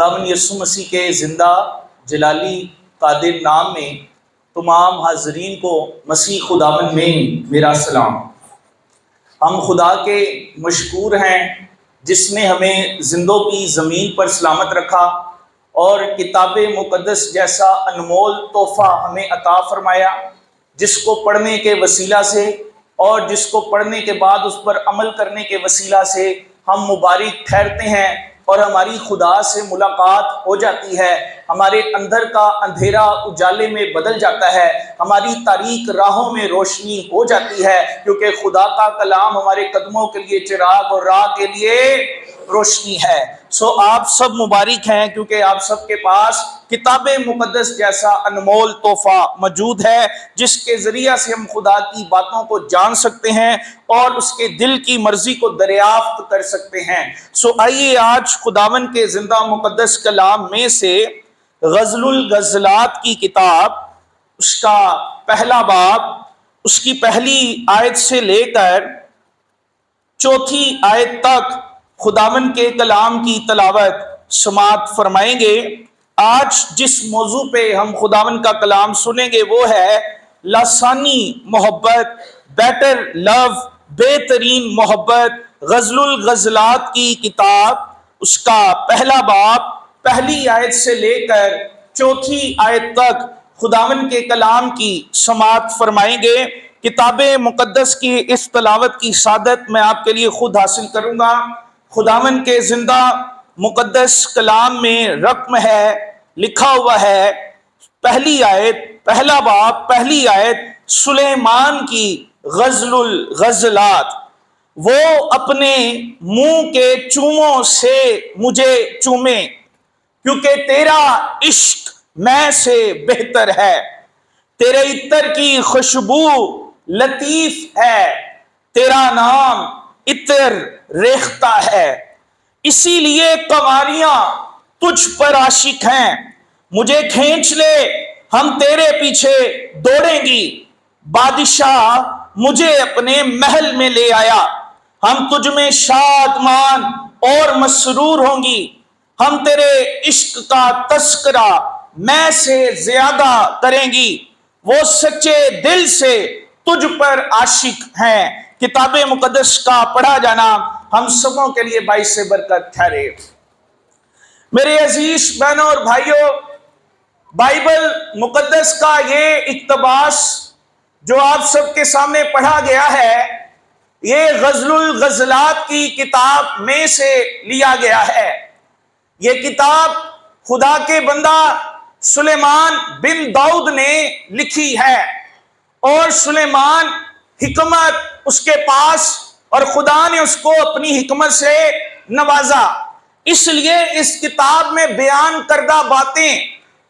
خداوند یسوع مسیح کے زندہ جلالی قادر نام میں تمام حاضرین کو مسیح خداوند میں میرا سلام۔ ہم خدا کے مشکور ہیں جس نے ہمیں زندوں کی زمین پر سلامت رکھا اور کتاب مقدس جیسا انمول تحفہ ہمیں عطا فرمایا، جس کو پڑھنے کے وسیلہ سے اور جس کو پڑھنے کے بعد اس پر عمل کرنے کے وسیلہ سے ہم مبارک ٹھہرتے ہیں اور ہماری خدا سے ملاقات ہو جاتی ہے، ہمارے اندر کا اندھیرا اجالے میں بدل جاتا ہے، ہماری تاریک راہوں میں روشنی ہو جاتی ہے، کیونکہ خدا کا کلام ہمارے قدموں کے لیے چراغ اور راہ کے لیے روشنی ہے۔ آپ سب مبارک ہیں کیونکہ آپ سب کے پاس کتاب مقدس جیسا انمول تحفہ موجود ہے، جس کے ذریعہ سے ہم خدا کی باتوں کو جان سکتے ہیں اور اس کے دل کی مرضی کو دریافت کر سکتے ہیں۔ آئیے آج خداوند کے زندہ مقدس کلام میں سے غزل الغزلات کی کتاب، اس کا پہلا باب، اس کی پہلی آیت سے لے کر چوتھی آیت تک خداوند کے کلام کی تلاوت سماعت فرمائیں گے۔ آج جس موضوع پہ ہم خداوند کا کلام سنیں گے وہ ہے لاسانی محبت، بیٹر لو، بہترین محبت۔ غزل الغزلات کی کتاب، اس کا پہلا باب، پہلی آیت سے لے کر چوتھی آیت تک خداوند کے کلام کی سماعت فرمائیں گے۔ کتاب مقدس کی اس تلاوت کی سعادت میں آپ کے لیے خود حاصل کروں گا۔ خداوند کے زندہ مقدس کلام میں رقم ہے، لکھا ہوا ہے، پہلی آیت، پہلا باب، پہلی آیت، سلیمان کی غزل الغزلات۔ وہ اپنے منہ کے چوموں سے مجھے چومے، کیونکہ تیرا عشق میں سے بہتر ہے، تیرے عطر کی خوشبو لطیف ہے، تیرا نام عطر ریختہ ہے، اسی لیے کنواریاں تجھ پر عاشق ہیں۔ مجھے کھینچ لے، ہم تیرے پیچھے دوڑیں گی، بادشاہ مجھے اپنے محل میں لے آیا، ہم تجھ میں شادمان اور مسرور ہوں گی، ہم تیرے عشق کا تذکرہ میں سے زیادہ کریں گی، وہ سچے دل سے تجھ پر عاشق ہیں۔ کتاب مقدس کا پڑھا جانا ہم سبوں کے لیے باعث برکت ٹھہرے۔ میرے عزیز بہنوں اور بھائیوں، بائبل مقدس کا یہ اقتباس جو آپ سب کے سامنے پڑھا گیا ہے، یہ غزل الغزلات کی کتاب میں سے لیا گیا ہے۔ یہ کتاب خدا کے بندہ سلیمان بن داؤد نے لکھی ہے، اور سلیمان حکمت اس کے پاس، اور خدا نے اس کو اپنی حکمت سے نوازا، اس لیے اس کتاب میں بیان کردہ باتیں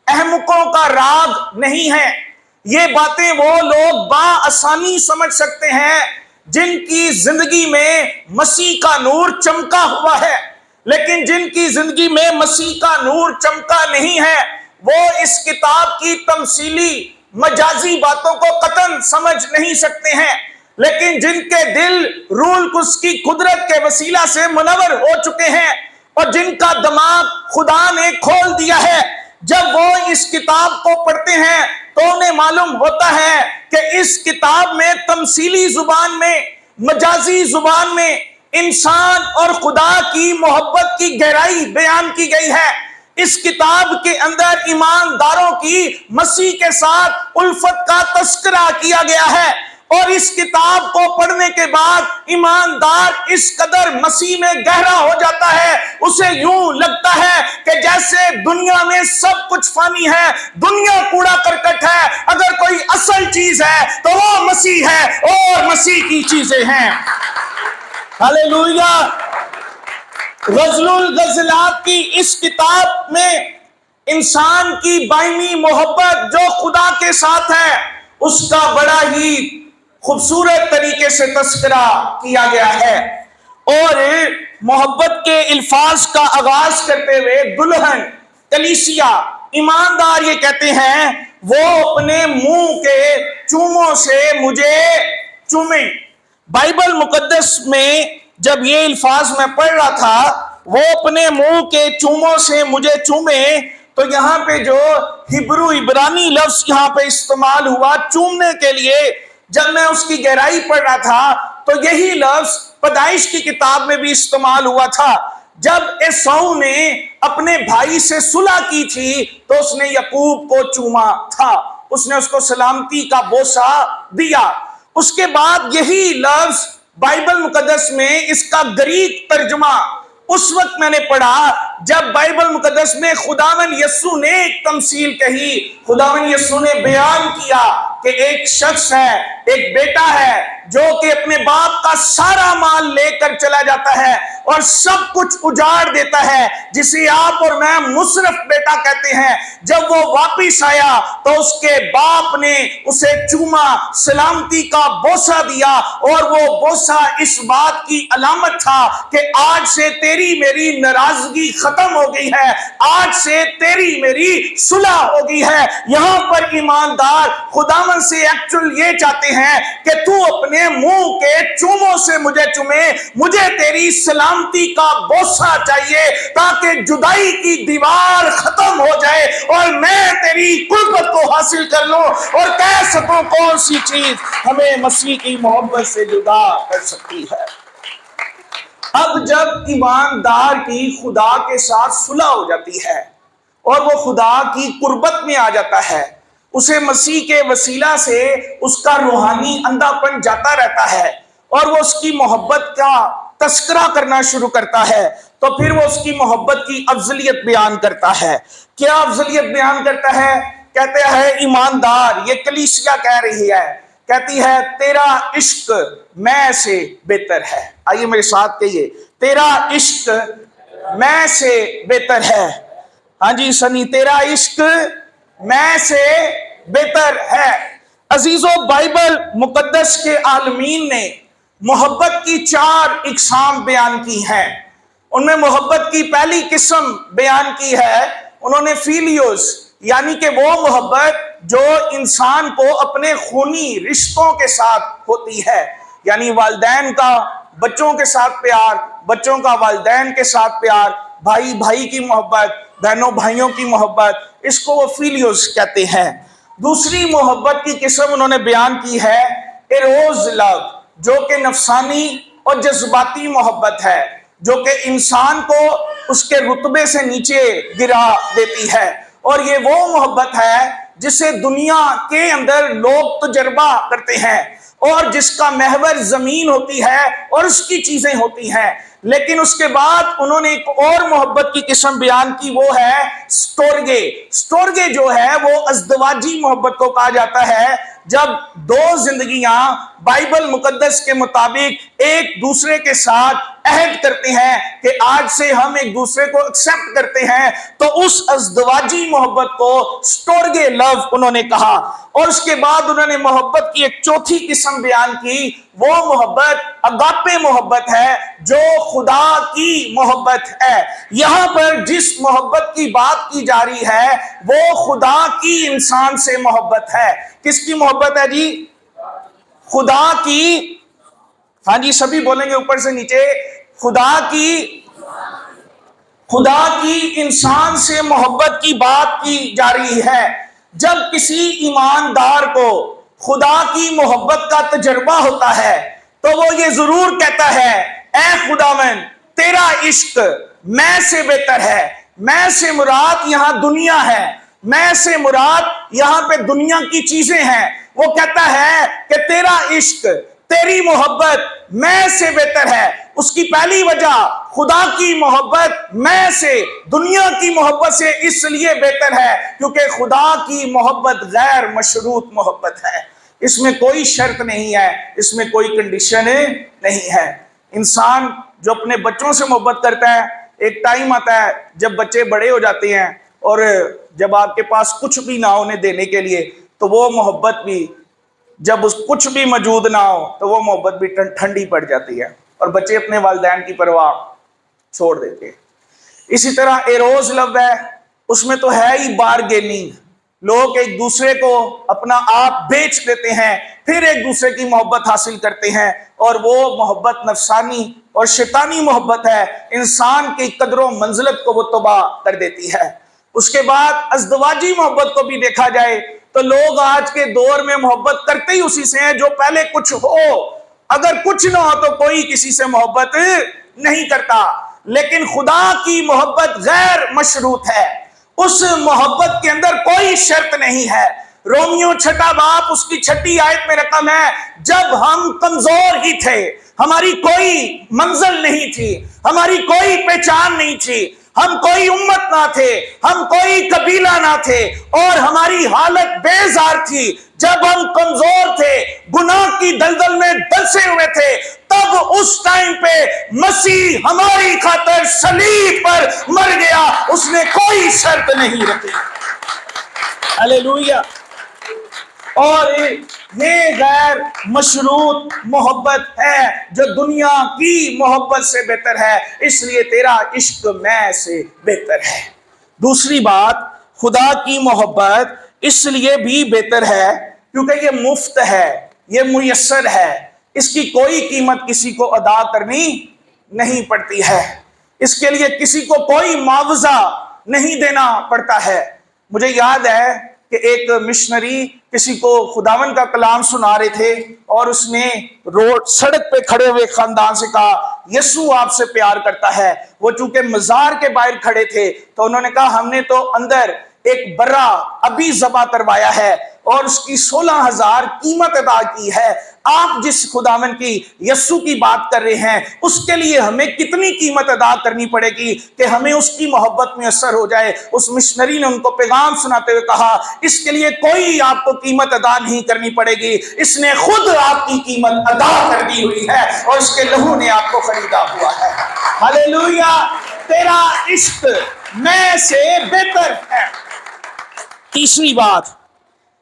احمقوں کا راگ نہیں ہیں۔ یہ باتیں وہ لوگ بآسانی سمجھ سکتے ہیں جن کی زندگی میں مسیح کا نور چمکا ہوا ہے، لیکن جن کی زندگی میں مسیح کا نور چمکا نہیں ہے وہ اس کتاب کی تمثیلی مجازی باتوں کو قطعاً سمجھ نہیں سکتے ہیں، لیکن جن کے دل روح القدس کی قدرت کے وسیلہ سے منور ہو چکے ہیں اور جن کا دماغ خدا نے کھول دیا ہے، جب وہ اس کتاب کو پڑھتے ہیں تو انہیں معلوم ہوتا ہے کہ اس کتاب میں تمثیلی زبان میں، مجازی زبان میں انسان اور خدا کی محبت کی گہرائی بیان کی گئی ہے۔ اس کتاب کے اندر ایمانداروں کی مسیح کے ساتھ الفت کا تذکرہ کیا گیا ہے، اور اس کتاب کو پڑھنے کے بعد ایماندار اس قدر مسیح میں گہرا ہو جاتا ہے، اسے یوں لگتا ہے کہ جیسے دنیا میں سب کچھ فانی ہے، دنیا کوڑا کرکٹ ہے، اگر کوئی اصل چیز ہے تو وہ مسیح ہے اور مسیح کی چیزیں ہیں۔ ہاللیلویا۔ غزل الغزلات کی اس کتاب میں انسان کی باہمی محبت جو خدا کے ساتھ ہے اس کا بڑا ہی خوبصورت طریقے سے تذکرہ کیا گیا ہے، اور محبت کے الفاظ کا آغاز کرتے ہوئے دلہن، کلیسیا، ایماندار یہ کہتے ہیں وہ اپنے منہ کے چوموں سے مجھے چومیں۔ بائبل مقدس میں جب یہ الفاظ میں پڑھ رہا تھا وہ اپنے منہ کے چوموں سے مجھے چومے، تو یہاں پہ جو ہبرو عبرانی لفظ یہاں پہ استعمال ہوا چومنے کے لیے، جب میں اس کی گہرائی پڑھ رہا تھا تو یہی لفظ پیدائش کی کتاب میں بھی استعمال ہوا تھا۔ جب عیسو نے اپنے بھائی سے صلح کی تھی تو اس نے یعقوب کو چوما تھا، اس نے اس کو سلامتی کا بوسہ دیا۔ اس کے بعد یہی لفظ بائبل مقدس میں اس کا گریک ترجمہ اس وقت میں نے پڑھا جب بائبل مقدس میں خداوند یسوع نے ایک تمثیل کہی، خداوند یسوع نے بیان کیا کہ ایک شخص ہے، ایک بیٹا ہے جو کہ اپنے باپ کا سارا مال لے کر چلا جاتا ہے اور سب کچھ اجاڑ دیتا ہے، جسے آپ اور میں مصرف بیٹا کہتے ہیں۔ جب وہ واپس آیا تو اس کے باپ نے اسے چوما، سلامتی کا بوسہ دیا، اور وہ بوسہ اس بات کی علامت تھا کہ آج سے تیری میری ناراضگی ختم ہو گئی ہے، آج سے تیری میری صلح ہو گئی ہے۔ یہاں پر ایماندار خداوند سے ایکچول یہ چاہتے ہیں کہ تو اپنے منہ کے چوموں سے مجھے چومے، مجھے تیری سلامتی کا بوسہ چاہیے تاکہ جدائی کی دیوار ختم ہو جائے اور میں تیری قربت کو حاصل کر لوں اور کہہ سکوں کون سی چیز ہمیں مسیح کی محبت سے جدا کر سکتی ہے۔ اب جب ایماندار کی خدا کے ساتھ صلح ہو جاتی ہے اور وہ خدا کی قربت میں آ جاتا ہے، اسے مسیح کے وسیلہ سے اس کا روحانی اندھا پن جاتا رہتا ہے اور وہ اس کی محبت کا تذکرہ کرنا شروع کرتا ہے، تو پھر وہ اس کی محبت کی افضلیت بیان کرتا ہے۔ کیا افضلیت بیان کرتا ہے؟ کہتے ہیں ایماندار، یہ کلیسیا کہہ رہی ہے، کہتی ہے تیرا عشق میں سے بہتر ہے۔ آئیے میرے ساتھ کہیے، تیرا عشق میں سے بہتر ہے۔ ہاں جی سنی، تیرا عشق میں سے بہتر ہے۔ عزیزو، بائبل مقدس کے عالمین نے محبت کی 4 اقسام بیان کی ہیں۔ ان میں محبت کی پہلی قسم بیان کی ہے، انہوں نے فیلیوس، یعنی کہ وہ محبت جو انسان کو اپنے خونی رشتوں کے ساتھ ہوتی ہے، یعنی والدین کا بچوں کے ساتھ پیار، بچوں کا والدین کے ساتھ پیار، بھائی بھائی کی محبت، بہنوں بھائیوں کی محبت، اس کو وہ فیلیوس کہتے ہیں۔ دوسری محبت کی قسم انہوں نے بیان کی ہے ایروز لو، جو کہ نفسانی اور جذباتی محبت ہے، جو کہ انسان کو اس کے رتبے سے نیچے گرا دیتی ہے، اور یہ وہ محبت ہے جسے دنیا کے اندر لوگ تجربہ کرتے ہیں اور جس کا محور زمین ہوتی ہے اور اس کی چیزیں ہوتی ہیں۔ لیکن اس کے بعد انہوں نے ایک اور محبت کی قسم بیان کی، وہ ہے سٹورگے۔ سٹورگے جو ہے وہ ازدواجی محبت کو کہا جاتا ہے، جب 2 زندگیاں بائبل مقدس کے مطابق ایک دوسرے کے ساتھ عہد کرتے ہیں کہ آج سے ہم ایک دوسرے کو ایکسپٹ کرتے ہیں، تو اس ازدواجی محبت کو سٹورگے لو انہوں نے کہا۔ اور اس کے بعد انہوں نے محبت کی ایک چوتھی قسم بیان کی، وہ محبت اگاپے محبت ہے، جو خدا کی محبت ہے۔ یہاں پر جس محبت کی بات کی جا رہی ہے وہ خدا کی انسان سے محبت ہے۔ کس کی محبت ہے جی؟ خدا کی، ہاں جی سبھی بولیں گے اوپر سے نیچے، خدا کی انسان سے محبت کی بات کی جا رہی ہے۔ جب کسی ایماندار کو خدا کی محبت کا تجربہ ہوتا ہے تو وہ یہ ضرور کہتا ہے، اے خداوند تیرا عشق میں سے بہتر ہے۔ میں سے مراد یہاں دنیا ہے، میں سے مراد یہاں پہ دنیا کی چیزیں ہیں۔ وہ کہتا ہے کہ تیرا عشق، تیری محبت میں سے بہتر ہے۔ اس کی پہلی وجہ خدا کی محبت میں سے دنیا کی محبت سے اس لیے بہتر ہے کیونکہ خدا کی محبت غیر مشروط محبت ہے، اس میں کوئی شرط نہیں ہے، اس میں کوئی کنڈیشن نہیں ہے۔ انسان جو اپنے بچوں سے محبت کرتا ہے، ایک ٹائم آتا ہے جب بچے بڑے ہو جاتے ہیں اور جب آپ کے پاس کچھ بھی نہ ہو انہیں دینے کے لیے، تو وہ محبت بھی، جب اس کچھ بھی موجود نہ ہو تو وہ محبت بھی ٹھنڈی پڑ جاتی ہے اور بچے اپنے والدین کی پرواہ چھوڑ دیتے ہیں۔ اسی طرح ایروز لو ہے، اس میں تو ہے ہی بارگیننگ، لوگ ایک دوسرے کو اپنا آپ بیچ دیتے ہیں، پھر ایک دوسرے کی محبت حاصل کرتے ہیں، اور وہ محبت نفسانی اور شیطانی محبت ہے، انسان کی قدر و منزلت کو وہ تباہ کر دیتی ہے۔ اس کے بعد ازدواجی محبت کو بھی دیکھا جائے تو لوگ آج کے دور میں محبت کرتے ہی اسی سے ہیں جو پہلے کچھ ہو، اگر کچھ نہ ہو تو کوئی کسی سے محبت نہیں کرتا۔ لیکن خدا کی محبت غیر مشروط ہے، اس محبت کے اندر کوئی شرط نہیں ہے۔ رومیو 6 باب اس کی 6 آیت میں رقم ہے، جب ہم کمزور ہی تھے، ہماری کوئی منزل نہیں تھی، ہماری کوئی پہچان نہیں تھی، ہم کوئی امت نہ تھے، ہم کوئی قبیلہ نہ تھے، اور ہماری حالت بیزار تھی، جب ہم کمزور تھے، گناہ کی دلدل میں دلسے ہوئے تھے، تب اس ٹائم پہ مسیح ہماری خاطر صلیب پر مر گیا، اس نے کوئی شرط نہیں رکھی۔ ہلیلویہ۔ اور یہ غیر مشروط محبت ہے جو دنیا کی محبت سے بہتر ہے، اس لیے تیرا عشق میں سے بہتر ہے۔ دوسری بات، خدا کی محبت اس لیے بھی بہتر ہے کیونکہ یہ مفت ہے، یہ میسر ہے، اس کی کوئی قیمت کسی کو ادا کرنی نہیں پڑتی ہے، اس کے لیے کسی کو کوئی معاوضہ نہیں دینا پڑتا ہے۔ مجھے یاد ہے کہ ایک مشنری کسی کو خداوند کا کلام سنا رہے تھے، اور اس نے روڈ سڑک پہ کھڑے ہوئے خاندان سے کہا، یسوع آپ سے پیار کرتا ہے۔ وہ چونکہ مزار کے باہر کھڑے تھے تو انہوں نے کہا، ہم نے تو اندر ایک برا ابھی ذبح کروایا ہے اور اس کی 16,000 قیمت ادا کی ہے، آپ جس خداوند کی یسوع کی بات کر رہے ہیں اس کے لیے ہمیں کتنی قیمت ادا کرنی پڑے گی کہ ہمیں اس کی محبت میں اثر ہو جائے۔ اس مشنری نے ان کو پیغام سناتے ہوئے کہا، اس کے لیے کوئی آپ کو قیمت ادا نہیں کرنی پڑے گی، اس نے خود آپ کی قیمت ادا کر دی ہوئی ہے اور اس کے لہو نے آپ کو خریدا ہوا ہے۔ ہلیلویہ۔ تیرا عشق میں سے بہتر ہے۔ تیسری بات،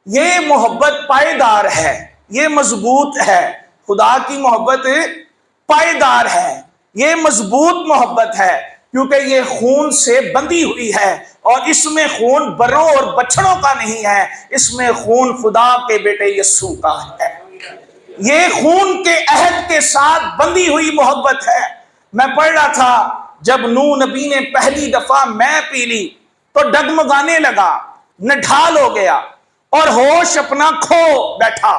یہ محبت پائیدار ہے، یہ مضبوط ہے۔ خدا کی محبت پائیدار ہے، یہ مضبوط محبت ہے کیونکہ یہ خون سے بندھی ہوئی ہے، اور اس میں خون بروں اور بچڑوں کا نہیں ہے، اس میں خون خدا کے بیٹے یسوع کا ہے۔ یہ خون کے عہد کے ساتھ بندھی ہوئی محبت ہے۔ میں پڑھ رہا تھا، جب نوح نبی نے پہلی دفعہ میں پی لی تو ڈگمگانے لگا، نڈھال ہو گیا اور ہوش اپنا کھو بیٹھا۔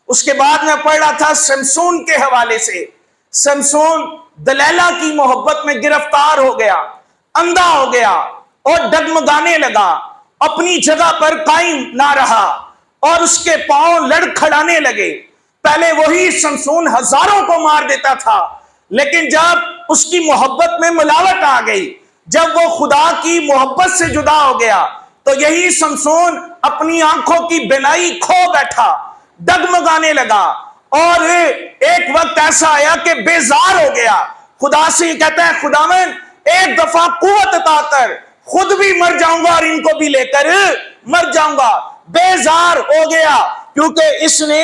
اس کے بعد میں پڑھ رہا تھا سمسون کے حوالے سے، سمسون دلیلہ کی محبت میں گرفتار ہو گیا، اندھا ہو گیا اور ڈگمگانے لگا، اپنی جگہ پر قائم نہ رہا اور اس کے پاؤں لڑکھڑانے لگے۔ پہلے وہی سمسون ہزاروں کو مار دیتا تھا، لیکن جب اس کی محبت میں ملاوٹ آ گئی، جب وہ خدا کی محبت سے جدا ہو گیا، تو یہی سمسون اپنی آنکھوں کی بینائی کھو بیٹھا، ڈگمگانے لگا، اور ایک وقت ایسا آیا کہ بیزار ہو گیا۔ خدا سے یہ کہتا ہے، خداوند ایک دفعہ قوت عطا کر، خود بھی مر جاؤں گا اور ان کو بھی لے کر مر جاؤں گا۔ بیزار ہو گیا کیونکہ اس نے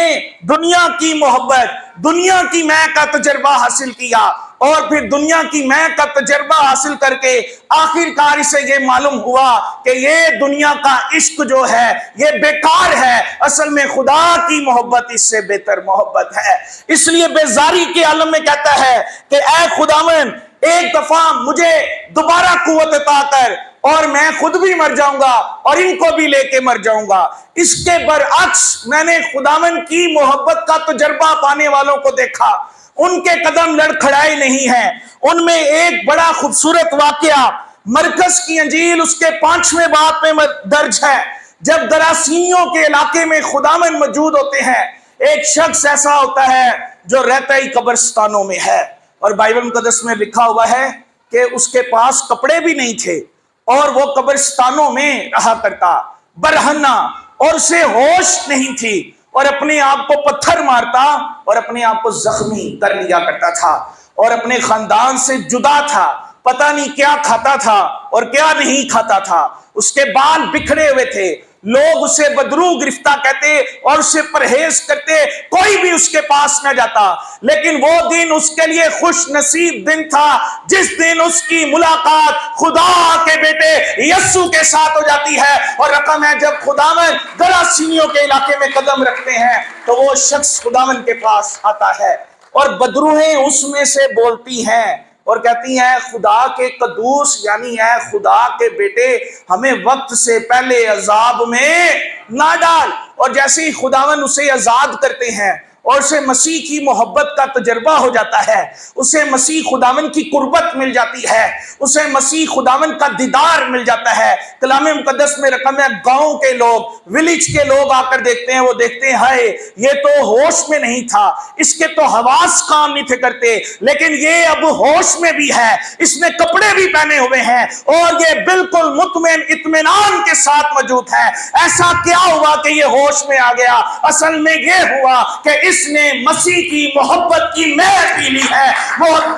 دنیا کی محبت، دنیا کی میں کا تجربہ حاصل کیا، اور پھر دنیا کی میں کا تجربہ حاصل کر کے آخر کار اسے یہ معلوم ہوا کہ یہ دنیا کا عشق جو ہے یہ بیکار ہے، اصل میں خدا کی محبت اس سے بہتر محبت ہے۔ اس لیے بیزاری کے عالم میں کہتا ہے کہ اے خداوند ایک دفعہ مجھے دوبارہ قوت عطا کر، اور میں خود بھی مر جاؤں گا اور ان کو بھی لے کے مر جاؤں گا۔ اس کے برعکس میں نے خداوند کی محبت کا تجربہ پانے والوں کو دیکھا، ان کے قدم لڑکھڑائے نہیں ہیں۔ ان میں ایک بڑا خوبصورت واقعہ مرکز کی انجیل اس کے 5ویں باب میں درج ہے، جب گراسینیوں کے علاقے میں خداوند موجود ہوتے ہیں۔ ایک شخص ایسا ہوتا ہے جو رہتا ہی قبرستانوں میں ہے، اور بائبل مقدس میں لکھا ہوا ہے کہ اس کے پاس کپڑے بھی نہیں تھے اور وہ قبرستانوں میں رہا کرتا، برہنہ، اور اسے ہوش نہیں تھی، اور اپنے آپ کو پتھر مارتا اور اپنے آپ کو زخمی کر لیا کرتا تھا، اور اپنے خاندان سے جدا تھا، پتہ نہیں کیا کھاتا تھا اور کیا نہیں کھاتا تھا۔ اس کے بال بکھرے ہوئے تھے، لوگ اسے بدرو گرفتہ کہتے اور اسے پرہیز کرتے، کوئی بھی اس کے پاس نہ جاتا، لیکن وہ دن اس کے لیے خوش نصیب دن تھا جس دن اس کی ملاقات خدا کے بیٹے یسوع کے ساتھ ہو جاتی ہے۔ اور رقم ہے جب خداوند گراسینیوں کے علاقے میں قدم رکھتے ہیں تو وہ شخص خداوند کے پاس آتا ہے، اور بدروہیں اس میں سے بولتی ہیں اور کہتی ہیں خدا کے قدوس یعنی اے خدا کے بیٹے ہمیں وقت سے پہلے عذاب میں نہ ڈال۔ اور جیسے ہی خداوند اسے آزاد کرتے ہیں اور اسے مسیح کی محبت کا تجربہ ہو جاتا ہے، اسے مسیح خداوند کی قربت مل جاتی ہے، اسے مسیح خداوند کا دیدار مل جاتا ہے۔ کلام مقدس میں رقم ہے گاؤں کے لوگ، ولیج کے لوگ آ کر دیکھتے ہیں، وہ دیکھتے ہیں ہائے یہ تو ہوش میں نہیں تھا، اس کے تو حواس کام نہیں تھے کرتے، لیکن یہ اب ہوش میں بھی ہے، اس نے کپڑے بھی پہنے ہوئے ہیں اور یہ بالکل مطمئن اطمینان کے ساتھ موجود ہے۔ ایسا کیا ہوا کہ یہ ہوش میں آ گیا؟ اصل میں یہ ہوا کہ اس نے مسیح کی محبت کی مہر پی لی ہے۔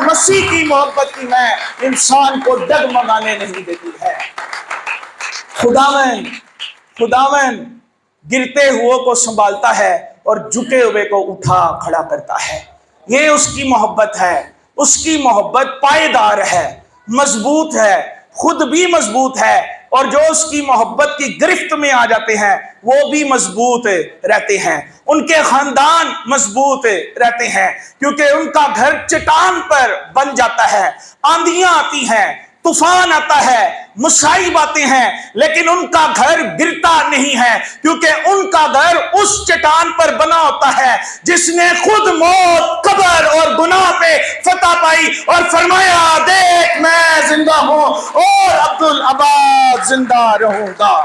مسیح کی محبت کی مہر انسان کو ڈگمگانے نہیں دیتی ہے۔ خداوند گرتے ہوئے کو سنبھالتا ہے اور جھکے ہوئے کو اٹھا کھڑا کرتا ہے۔ یہ اس کی محبت ہے۔ اس کی محبت پائیدار ہے، مضبوط ہے، خود بھی مضبوط ہے، اور جو اس کی محبت کی گرفت میں آ جاتے ہیں وہ بھی مضبوط رہتے ہیں۔ ان کے خاندان مضبوط رہتے ہیں کیونکہ ان کا گھر چٹان پر بن جاتا ہے۔ آندیاں آتی ہیں، طوفان آتا ہے، مصائب آتے ہیں، لیکن ان کا گھر گرتا نہیں ہے کیونکہ ان کا گھر اس چٹان پر بنا ہوتا ہے جس نے خود موت، قبر اور گناہ پہ فتح پائی اور فرمایا دیکھ میں زندہ ہوں اور عبدالآباد زندہ رہوں گا۔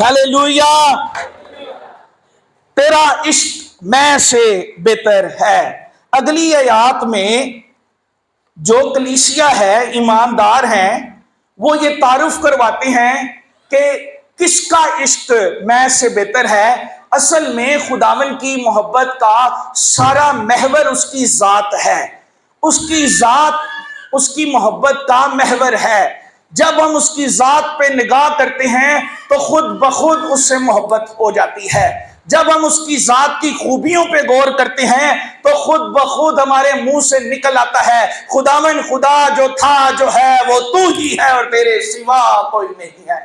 ہاللیلویہ۔ تیرا عشق میں سے بہتر ہے۔ اگلی آیات میں جو کلیسیا ہے، ایماندار ہیں، وہ یہ تعارف کرواتے ہیں کہ کس کا عشق میں سے بہتر ہے۔ اصل میں خداوند کی محبت کا سارا محور اس کی ذات ہے۔ اس کی ذات اس کی محبت کا محور ہے۔ جب ہم اس کی ذات پہ نگاہ کرتے ہیں تو خود بخود اس سے محبت ہو جاتی ہے۔ جب ہم اس کی ذات کی خوبیوں پہ غور کرتے ہیں تو خود بخود ہمارے منہ سے نکل آتا ہے خداوند خدا جو تھا جو ہے وہ تو ہی ہے اور تیرے سوا کوئی نہیں ہے۔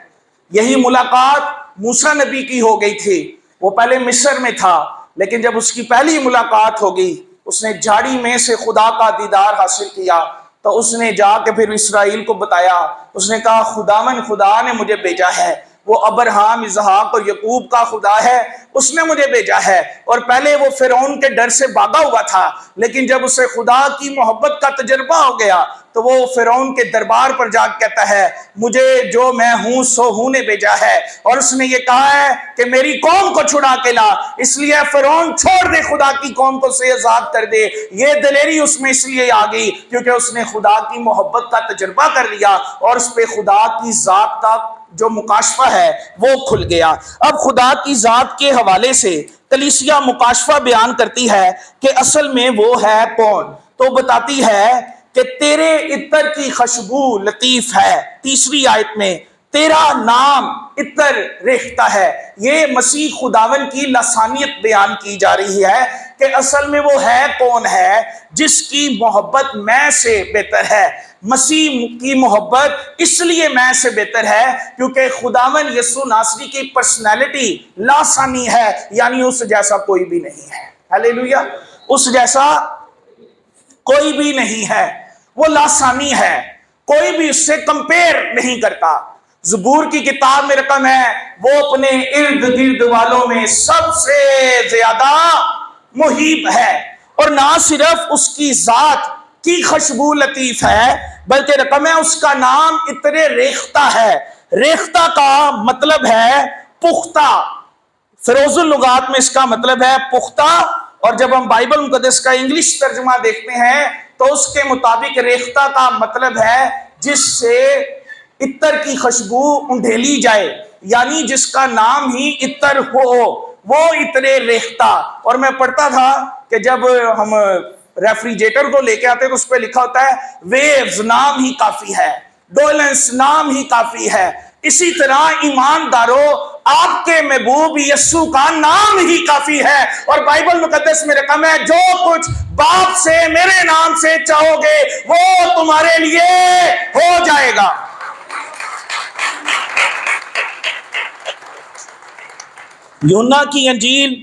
یہی ملاقات موسیٰ نبی کی ہو گئی تھی۔ وہ پہلے مصر میں تھا، لیکن جب اس کی پہلی ملاقات ہو گئی، اس نے جھاڑی میں سے خدا کا دیدار حاصل کیا، تو اس نے جا کے پھر اسرائیل کو بتایا۔ اس نے کہا خداوند خدا نے مجھے بھیجا ہے، وہ ابراہیم، اسحاق اور یعقوب کا خدا ہے، اس نے مجھے بھیجا ہے۔ اور پہلے وہ فرعون کے ڈر سے بھاگا ہوا تھا، لیکن جب اسے خدا کی محبت کا تجربہ ہو گیا تو وہ فرعون کے دربار پر جا کے کہتا ہے مجھے جو میں ہوں سو ہوں نے بھیجا ہے، اور اس نے یہ کہا ہے کہ میری قوم کو چھڑا کے لا، اس لیے فرعون چھوڑ دے، خدا کی قوم کو سے آزاد کر دے۔ یہ دلیری اس میں اس لیے آ گئی کیونکہ اس نے خدا کی محبت کا تجربہ کر لیا اور اس پہ خدا کی ذات کا جو مکاشفہ ہے وہ کھل گیا۔ اب خدا کی ذات کے حوالے سے کلیسیا مکاشفہ بیان کرتی ہے کہ اصل میں وہ ہے کون، تو بتاتی ہے کہ تیرے عطر کی خوشبو لطیف ہے۔ تیسری آیت میں تیرا نام عطر ریختہ ہے۔ یہ مسیح خداون کی لسانیت بیان کی جا رہی ہے کہ اصل میں وہ ہے کون ہے جس کی محبت میں سے بہتر ہے۔ مسیح کی محبت اس لیے میں سے بہتر ہے کیونکہ خداوند یسوع ناصری کی پرسنالٹی لاسانی ہے، یعنی اس جیسا کوئی بھی نہیں ہے۔ ہاللیلویہ۔ اس جیسا کوئی بھی نہیں ہے، وہ لاسانی ہے، کوئی بھی اس سے کمپیر نہیں کرتا۔ زبور کی کتاب میں رقم ہے وہ اپنے ارد گرد والوں میں سب سے زیادہ محیب ہے، اور نہ صرف اس کی ذات کی خوشبو لطیف ہے بلکہ رقم ہے اس کا نام عطر ریختہ ہے۔ ریختہ کا مطلب ہے پختہ، فیروز اللغات میں اس کا مطلب ہے پختہ، اور جب ہم بائبل مقدس کا انگلش ترجمہ دیکھتے ہیں تو اس کے مطابق ریختہ کا مطلب ہے جس سے عطر کی خوشبو انڈھیلی جائے، یعنی جس کا نام ہی عطر ہو، وہ عطر ریختہ۔ اور میں پڑھتا تھا کہ جب ہم ریفریجریٹر کو لے کے آتے تو اس پہ لکھا ہوتا ہے ویوز نام ہی کافی ہے، ڈولنس نام ہی کافی ہے، اسی طرح ایمانداروں آپ کے محبوب یسوع کا نام ہی کافی ہے، اور بائبل مقدس میں رقم ہے جو کچھ باپ سے میرے نام سے چاہو گے وہ تمہارے لیے ہو جائے گا۔ یوحنا کی انجیل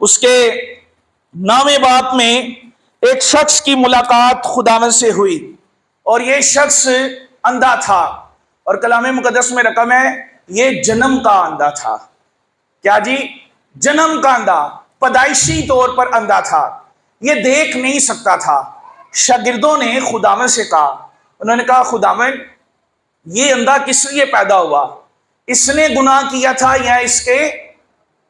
اس کے 9ویں باب میں ایک شخص کی ملاقات خداوند سے ہوئی، اور یہ شخص اندھا تھا، اور کلام مقدس میں رقم ہے یہ جنم کا اندھا تھا۔ کیا جی؟ جنم کا اندھا، پیدائشی طور پر اندھا تھا، یہ دیکھ نہیں سکتا تھا۔ شاگردوں نے خداوند سے کہا، انہوں نے کہا خداوند یہ اندھا کس لیے پیدا ہوا؟ اس نے گناہ کیا تھا یا اس کے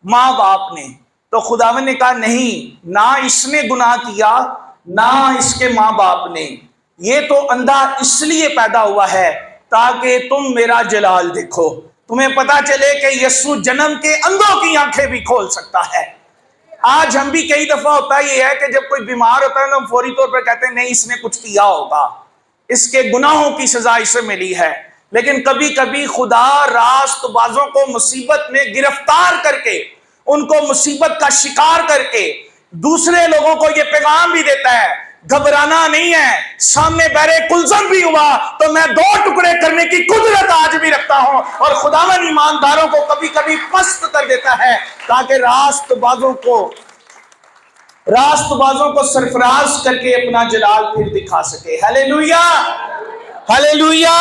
ماں باپ نے؟ تو خداوند نے کہا نہیں، نہ اس نے گناہ کیا نہ اس کے ماں باپ نے، یہ تو اندھا اس لیے پیدا ہوا ہے تاکہ تم میرا جلال دیکھو، تمہیں پتا چلے کہ یسوع جنم کے اندھوں کی آنکھیں بھی کھول سکتا ہے۔ آج ہم بھی کئی دفعہ ہوتا یہ ہے کہ جب کوئی بیمار ہوتا ہے تو ہم فوری طور پر کہتے ہیں نہیں اس نے کچھ کیا ہوگا، اس کے گناہوں کی سزا اسے ملی ہے، لیکن کبھی کبھی خدا راست بازوں کو مصیبت میں گرفتار کر کے، ان کو مصیبت کا شکار کر کے دوسرے لوگوں کو یہ پیغام بھی دیتا ہے گھبرانا نہیں ہے، سامنے بحر کلزم بھی ہوا تو میں 2 ٹکڑے کرنے کی قدرت آج بھی رکھتا ہوں، اور خداوند ایمانداروں کو کبھی کبھی پست کر دیتا ہے تاکہ راست بازوں کو سرفراز کر کے اپنا جلال پھر دکھا سکے۔ ہلیلویا، ہلیلویا۔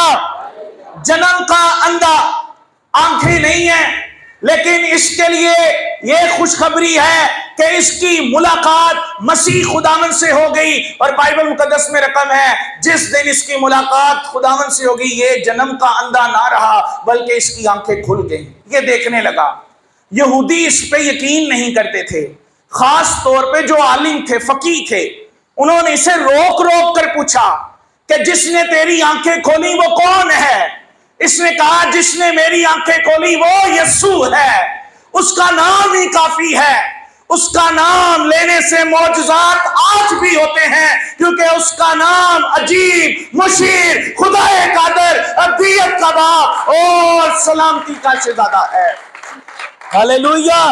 جنم کا اندھا آنکھیں نہیں ہیں، لیکن اس کے لیے یہ خوشخبری ہے کہ اس کی ملاقات مسیح خداوند سے ہو گئی، اور بائبل مقدس میں رقم ہے جس دن اس کی ملاقات خداوند سے ہوگی یہ جنم کا اندھا نہ رہا بلکہ اس کی آنکھیں کھل گئیں، یہ دیکھنے لگا۔ یہودی اس پہ یقین نہیں کرتے تھے، خاص طور پہ جو عالم تھے، فقیہ تھے، انہوں نے اسے روک روک کر پوچھا کہ جس نے تیری آنکھیں کھولی وہ کون ہے؟ اس نے کہا جس نے میری آنکھیں کھولی وہ یسوع ہے، اس کا نام ہی کافی ہے، اس کا نام لینے سے معجزات آج بھی ہوتے ہیں، کیونکہ اس کا نام عجیب، مشیر، خدا قادر، ابدیت کا باپ اور سلامتی کا شہزادہ ہے۔ ہلیلویا۔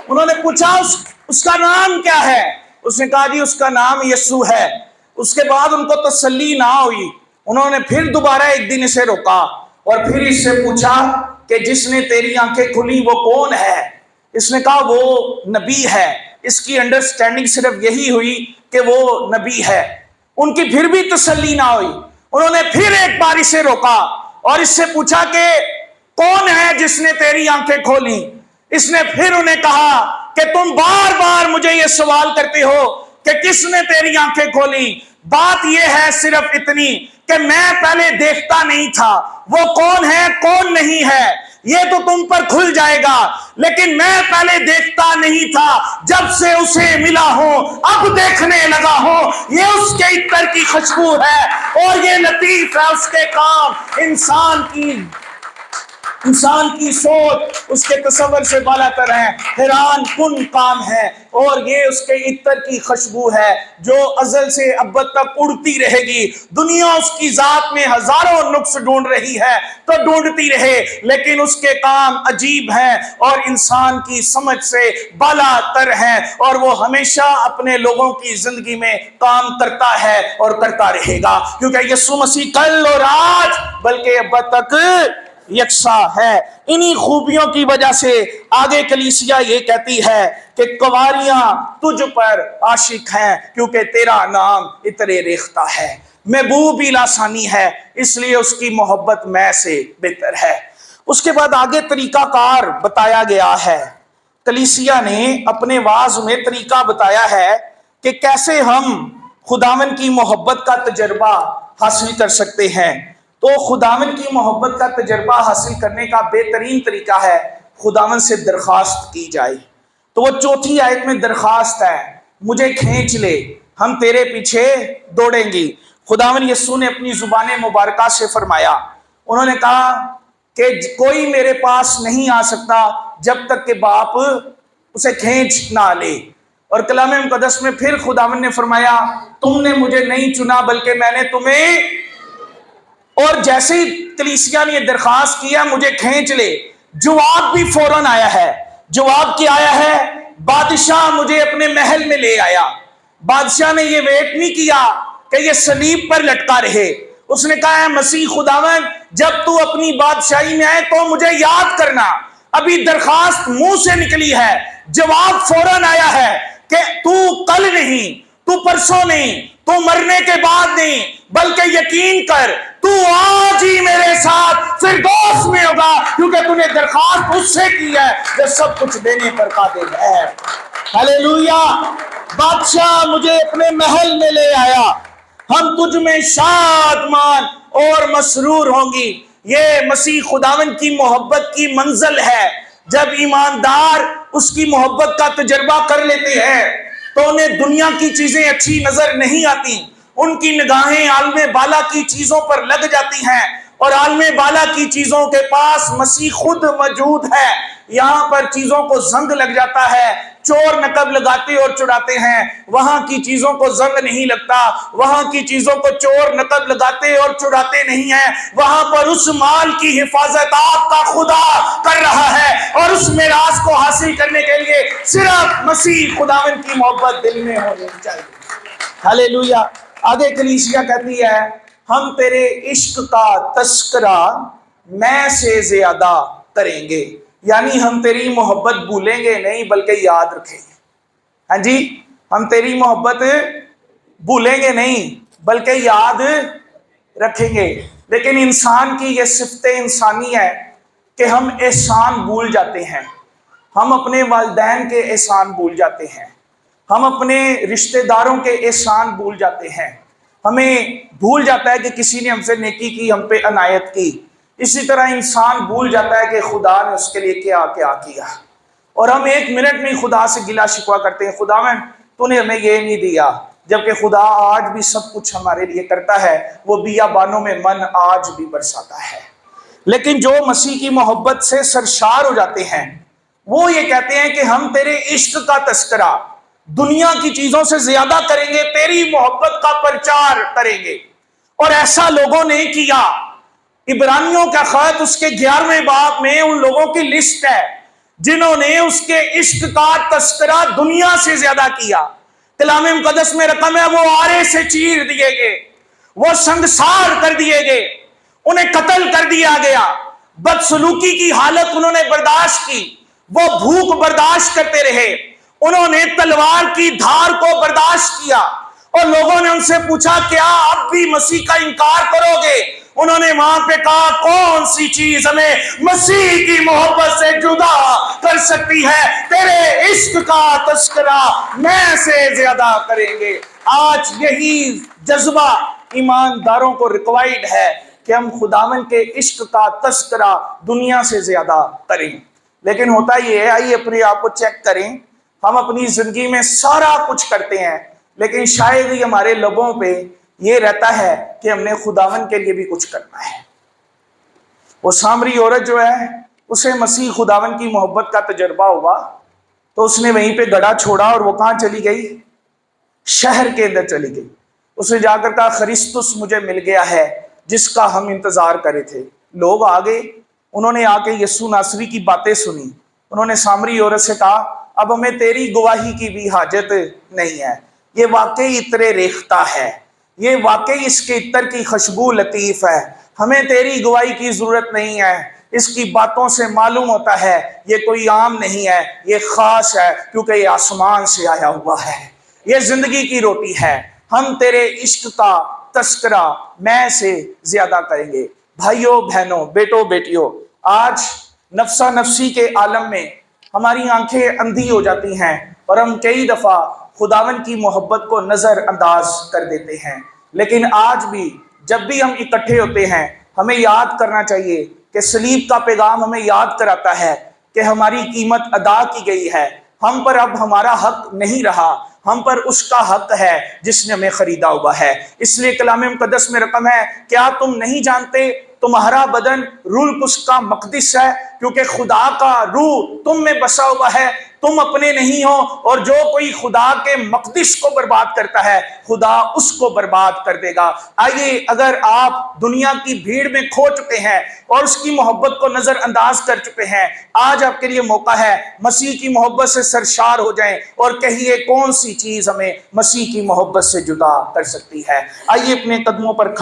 انہوں نے پوچھا اس کا نام کیا ہے؟ اس نے کہا جی اس کا نام یسوع ہے۔ اس کے بعد ان کو تسلی نہ ہوئی، انہوں نے پھر دوبارہ ایک دن اسے روکا اور پھر اس سے پوچھا کہ جس نے تیری آنکھیں کھلی وہ کون ہے؟ اس نے کہا وہ نبی ہے۔ اس کی انڈرسٹینڈنگ صرف یہی ہوئی کہ وہ نبی ہے۔ ان کی پھر بھی تسلی نہ ہوئی، انہوں نے پھر ایک بار اسے روکا اور اس سے پوچھا کہ کون ہے جس نے تیری آنکھیں کھولی؟ اس نے پھر انہیں کہا کہ تم بار بار مجھے یہ سوال کرتے ہو کہ کس نے تیری آنکھیں کھولی، بات یہ ہے صرف اتنی کہ میں پہلے دیکھتا نہیں تھا، وہ کون ہے کون نہیں ہے یہ تو تم پر کھل جائے گا، لیکن میں پہلے دیکھتا نہیں تھا، جب سے اسے ملا ہوں اب دیکھنے لگا ہوں، یہ اس کے عطر کی خوشبو ہے اور یہ لطیف ہے اس کے کام، انسان کی سوچ اس کے تصور سے بالا تر ہے، حیران کن کام ہے، اور یہ اس کے عطر کی خوشبو ہے جو ازل سے ابد تک اڑتی رہے گی۔ دنیا اس کی ذات میں ہزاروں نقص ڈھونڈ رہی ہے تو ڈھونڈتی رہے، لیکن اس کے کام عجیب ہیں اور انسان کی سمجھ سے بالا تر ہیں، اور وہ ہمیشہ اپنے لوگوں کی زندگی میں کام کرتا ہے اور کرتا رہے گا، کیونکہ یسوع مسیح کل اور آج بلکہ ابد تک یکساں ہے۔ انہی خوبیوں کی وجہ سے آگے کلیسیا یہ کہتی ہے کہ کنواریاں تجھ پر عاشق ہیں کیونکہ تیرا نام عطر ریختہ ہے، محبوب لاسانی ہے، اس لیے اس کی محبت میں سے بہتر ہے۔ اس کے بعد آگے طریقہ کار بتایا گیا ہے، کلیسیا نے اپنے وعظ میں طریقہ بتایا ہے کہ کیسے ہم خداوند کی محبت کا تجربہ حاصل کر سکتے ہیں۔ تو خداوند کی محبت کا تجربہ حاصل کرنے کا بہترین طریقہ ہے خداوند سے درخواست کی جائے۔ تو وہ 4تھی آیت میں درخواست ہے، مجھے کھینچ لے، ہم تیرے پیچھے دوڑیں گی۔ خداوند یسوع نے اپنی زبان مبارکہ سے فرمایا، انہوں نے کہا کہ کوئی میرے پاس نہیں آ سکتا جب تک کہ باپ اسے کھینچ نہ لے، اور کلام مقدس میں پھر خداوند نے فرمایا تم نے مجھے نہیں چنا بلکہ میں نے تمہیں اور جیسے ہی کلیسیا نے یہ درخواست کیا مجھے کھینچ لے، جواب بھی فوراً آیا ہے۔ جواب کیا آیا ہے؟ بادشاہ مجھے اپنے محل میں لے آیا۔ بادشاہ نے یہ ویٹ نہیں کیا کہ یہ صلیب پر لٹکا رہے، اس نے کہا ہے مسیح خداوند جب تو اپنی بادشاہی میں آئے تو مجھے یاد کرنا۔ ابھی درخواست منہ سے نکلی ہے، جواب فوراً آیا ہے کہ تو کل نہیں، تو پرسوں نہیں، تو مرنے کے بعد نہیں، بلکہ یقین کر تو آج ہی میرے ساتھ فردوس میں ہوگا، کیونکہ تو نے درخواست اس سے کی ہے جو سب کچھ دینے پر قادر ہے۔ ہلیلویا! بادشاہ مجھے اپنے محل میں لے آیا، ہم تجھ میں شادمان اور مسرور ہوں گی۔ یہ مسیح خداوند کی محبت کی منزل ہے۔ جب ایماندار اس کی محبت کا تجربہ کر لیتے ہیں تو انہیں دنیا کی چیزیں اچھی نظر نہیں آتی، ان کی نگاہیں عالم بالا کی چیزوں پر لگ جاتی ہیں، اور عالم بالا کی چیزوں کے پاس مسیح خود موجود ہے۔ یہاں پر چیزوں کو زنگ لگ جاتا ہے، چور نقب لگاتے اور چڑاتے ہیں، وہاں کی چیزوں کو زنگ نہیں لگتا، وہاں کی چیزوں کو چور نقب لگاتے اور چڑاتے نہیں ہیں، وہاں پر اس مال کی حفاظت آپ کا خدا کر رہا ہے، اور اس میراث کو حاصل کرنے کے لیے صرف مسیح خداوند کی محبت دل میں ہونی چاہیے۔ ہلیلویا! آگے کلیسیا کہتی ہے ہم تیرے عشق کا تذکرہ میں سے زیادہ کریں گے، یعنی ہم تیری محبت بھولیں گے نہیں بلکہ یاد رکھیں گے۔ ہاں جی، ہم تیری محبت بھولیں گے نہیں بلکہ یاد رکھیں گے۔ لیکن انسان کی یہ صفت انسانی ہے کہ ہم احسان بھول جاتے ہیں، ہم اپنے والدین کے احسان بھول جاتے ہیں، ہم اپنے رشتہ داروں کے احسان بھول جاتے ہیں، ہمیں بھول جاتا ہے کہ کسی نے ہم سے نیکی کی، ہم پہ عنایت کی۔ اسی طرح انسان بھول جاتا ہے کہ خدا نے اس کے لیے کیا کیا کیا، اور ہم ایک منٹ میں خدا سے گلا شکوہ کرتے ہیں، خداوند تو نے ہمیں یہ نہیں دیا، جبکہ خدا آج بھی سب کچھ ہمارے لیے کرتا ہے، وہ بیابانوں میں من آج بھی برساتا ہے۔ لیکن جو مسیح کی محبت سے سرشار ہو جاتے ہیں وہ یہ کہتے ہیں کہ ہم تیرے عشق کا تذکرہ دنیا کی چیزوں سے زیادہ کریں گے، تیری محبت کا پرچار کریں گے۔ اور ایسا لوگوں نے کیا۔ عبرانیوں کا خط اس کے 11ویں باب میں ان لوگوں کی لسٹ ہے جنہوں نے اس کے عشق کا تذکرہ دنیا سے زیادہ کیا۔ کلام مقدس میں رقم ہے وہ آرے سے چیر دیے گئے، وہ سنگسار کر دیے گئے، انہیں قتل کر دیا گیا، بدسلوکی کی حالت انہوں نے برداشت کی، وہ بھوک برداشت کرتے رہے، انہوں نے تلوار کی دھار کو برداشت کیا، اور لوگوں نے ان سے پوچھا کیا اب بھی مسیح کا انکار کرو گے؟ انہوں نے وہاں پہ کہا کون سی چیز ہمیں مسیح کی محبت سے جدا کر سکتی ہے؟ تیرے عشق کا تذکرہ میں سے زیادہ کریں گے۔ آج یہی جذبہ ایمانداروں کو ریکوائرڈ ہے کہ ہم خداوند کے عشق کا تذکرہ دنیا سے زیادہ کریں۔ لیکن ہوتا یہ ہے، آئیے اپنے آپ کو چیک کریں، ہم اپنی زندگی میں سارا کچھ کرتے ہیں لیکن شاید ہی ہمارے لبوں پہ یہ رہتا ہے کہ ہم نے خداوند کے لیے بھی کچھ کرنا ہے۔ وہ سامری عورت جو ہے اسے مسیح خداوند کی محبت کا تجربہ ہوا تو اس نے وہیں پہ گڑھا چھوڑا، اور وہ کہاں چلی گئی؟ شہر کے اندر چلی گئی۔ اس نے جا کر کہا خرسطس مجھے مل گیا ہے جس کا ہم انتظار کرے تھے۔ لوگ آگے، انہوں نے آ کے یسوع ناصری کی باتیں سنی، انہوں نے سامری عورت سے کہا اب ہمیں تیری گواہی کی بھی حاجت نہیں ہے، یہ واقعی عطر ریختہ ہے، یہ واقعی اس کے عطر کی خوشبو لطیف ہے، ہمیں تیری گواہی کی ضرورت نہیں ہے۔ اس کی باتوں سے معلوم ہوتا ہے یہ کوئی عام نہیں ہے، یہ خاص ہے، کیونکہ یہ آسمان سے آیا ہوا ہے، یہ زندگی کی روٹی ہے۔ ہم تیرے عشق کا تذکرہ میں سے زیادہ کریں گے۔ بھائیوں بہنوں، بیٹوں بیٹیوں، آج نفسا نفسی کے عالم میں ہماری آنکھیں اندھی ہو جاتی ہیں اور ہم کئی دفعہ خداوند کی محبت کو نظر انداز کر دیتے ہیں۔ لیکن آج بھی جب بھی ہم اکٹھے ہوتے ہیں ہمیں یاد کرنا چاہیے کہ صلیب کا پیغام ہمیں یاد کراتا ہے کہ ہماری قیمت ادا کی گئی ہے، ہم پر اب ہمارا حق نہیں رہا، ہم پر اس کا حق ہے جس نے ہمیں خریدا ہوا ہے۔ اس لیے کلام مقدس میں رقم ہے کیا تم نہیں جانتے تمہارا بدن روح القدس کا مقدس ہے، کیونکہ خدا کا روح تم میں بسا ہوا ہے، تم اپنے نہیں ہو، اور جو کوئی خدا کے مقدس کو برباد کرتا ہے خدا اس کو برباد کر دے گا۔ آئیے، اگر آپ دنیا کی بھیڑ میں کھو چکے ہیں اور اس کی محبت کو نظر انداز کر چکے ہیں، آج آپ کے لیے موقع ہے مسیح کی محبت سے سرشار ہو جائیں اور کہیے کون سی چیز ہمیں مسیح کی محبت سے جدا کر سکتی ہے۔ آئیے اپنے قدموں پر